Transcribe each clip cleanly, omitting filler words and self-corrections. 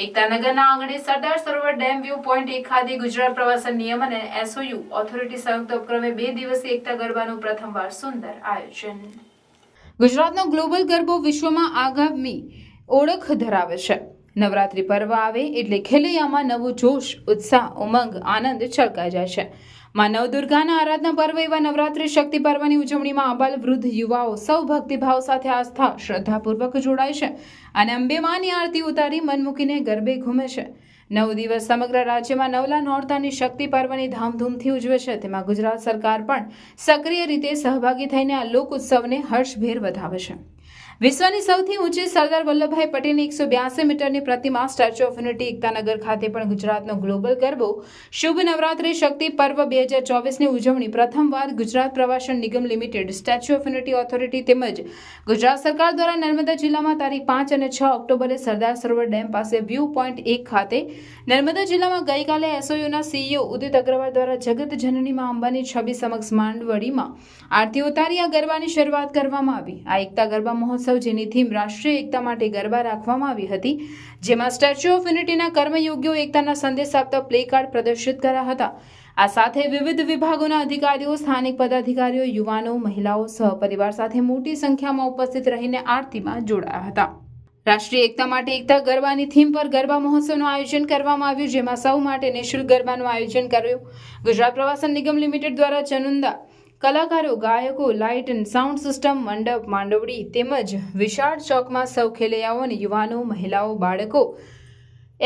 એકતાનગરના આંગણે Sardar Sarovar dam view point 1 ખાતે ગુજરાત પ્રવાસન નિયમ અને એસઓયુ ઓથોરિટી સંયુક્ત ઉપક્રમે 2 દિવસીય એકતા ગરબાનું પ્રથમવાર સુંદર આયોજન। ગુજરાતનો ગ્લોબલ ગરબો વિશ્વમાં આગામી ઓળખ ધરાવે છે। નવરાત્રી પર્વ આવે એટલે ખેલૈયામાં નવો જોશ, ઉત્સાહ, ઉમંગ, આનંદ છલકાઈ જાય છે। માં નવદુર્ગાના આરાધના પર્વ એવા નવરાત્રી શક્તિ પર્વની ઉજવણીમાં આબાલ વૃદ્ધ યુવાઓ સૌ ભક્તિભાવ સાથે આસ્થા શ્રદ્ધાપૂર્વક જોડાય છે અને અંબે માની આરતી ઉતારી મન મૂકીને ગરબે ઘૂમે છે। 9 દિવસ સમગ્ર રાજ્યમાં નવલા નોરતાની શક્તિ પર્વની ધામધૂમથી ઉજવે છે। તેમાં ગુજરાત સરકાર પણ સક્રિય રીતે સહભાગી થઈને આ લોક ઉત્સવને હર્ષભેર વધાવે છે। વિશ્વની સૌથી ઊંચી સરદાર વલ્લભભાઈ પટેલની 182 મીટરની પ્રતિમા સ્ટેચ્યુ ઓફ યુનિટી એકતાનગર ખાતે પણ ગુજરાતનો ગ્લોબલ ગરબો શુભ નવરાત્રી શક્તિ પર્વ 2024ની ઉજવણી પ્રથમવાર ગુજરાત પ્રવાસન નિગમ limited, statue of unity authority તેમજ ગુજરાત સરકાર દ્વારા નર્મદા જિલ્લામાં તારીખ 5 અને 6 ઓક્ટોબરે સરદાર સરોવર ડેમ પાસે વ્યૂ પોઈન્ટ 1 ખાતે, નર્મદા જિલ્લામાં ગઈકાલે એસઓયુના સીઈઓ ઉદિત અગ્રવાલ દ્વારા જગત જનની માં અંબાની છબી સમક્ષ માંડવડીમાં આરતી ઉતારી આ ગરબાની શરૂઆત કરવામાં આવી। આ એકતા ગરબા મહોત્સવ જેની થીમ રાષ્ટ્રીય એકતા માટે ગરબા રાખવામાં આવી હતી, જેમાં સ્ટેચ્યુ ઓફ યુનિટીના કર્મયોગીઓ એકતાના સંદેશ આપતા પ્લે કાર્ડ પ્રદર્શિત કર્યા હતા। આ સાથે વિવિધ વિભાગોના અધિકારીઓ, સ્થાનિક પદાધિકારીઓ, યુવાનો, મહિલાઓ સહપરિવાર સાથે મોટી સંખ્યામાં ઉપસ્થિત રહીને આરતીમાં જોડાયા હતા। રાષ્ટ્રીય એકતા માટે એકતા ગરબાની થીમ પર ગરબા મહોત્સવનું આયોજન કરવામાં આવ્યું, જેમાં સૌ માટે નિઃશુલ્ક ગરબાનું આયોજન કર્યું। ગુજરાત પ્રવાસન નિગમ લિમિટેડ દ્વારા ચનુંદા કલાકારો, ગાયકો, લાઇટ એન્ડ સાઉન્ડ સિસ્ટમ, મંડપ, માંડવડી તેમજ વિશાળ ચોકમાં સૌ ખેલૈયાઓ અને યુવાનો, મહિલાઓ, બાળકો,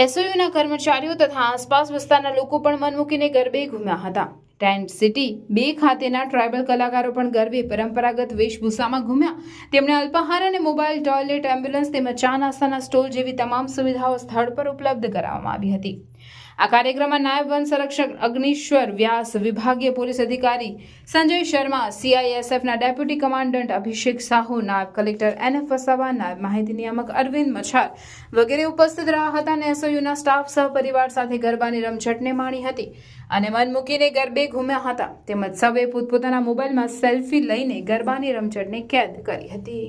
એસઓયુના કર્મચારીઓ તથા આસપાસ વિસ્તારના લોકો પણ મન મૂકીને ગરબે ઘૂમ્યા હતા। ટેન્ટ સિટી 2 ખાતેના ટ્રાઇબલ કલાકારો પણ ગરબે પરંપરાગત વેશભૂષામાં ઘૂમ્યા। તેમણે અલ્પાહાર અને મોબાઈલ, ટોયલેટ, એમ્બ્યુલન્સ તેમજ ચા નાસ્તાના સ્ટોલ જેવી તમામ સુવિધાઓ સ્થળ પર ઉપલબ્ધ કરાવવામાં આવી હતી। આ કાર્યક્રમમાં નાયબ વન સંરક્ષક અગ્નિશ્વર વ્યાસ, વિભાગીય પોલીસ અધિકારી સંજય શર્મા, સીઆઈએસએફના ડેપ્યુટી કમાન્ડન્ટ અભિષેક સાહુ, નાયબ કલેક્ટર એનએફ વસાવા, નાયબ માહિતી નિયામક અરવિંદ મછાર વગેરે ઉપસ્થિત રહ્યા હતા અને એસઓયુના સ્ટાફ સહપરિવાર સાથે ગરબાની રમઝટને માણી હતી અને મન મૂકીને ગરબે ઘૂમ્યા હતા। તેમજ સૌએ પોતપોતાના મોબાઈલમાં સેલ્ફી લઈને ગરબાની રમઝટને કેદ કરી હતી।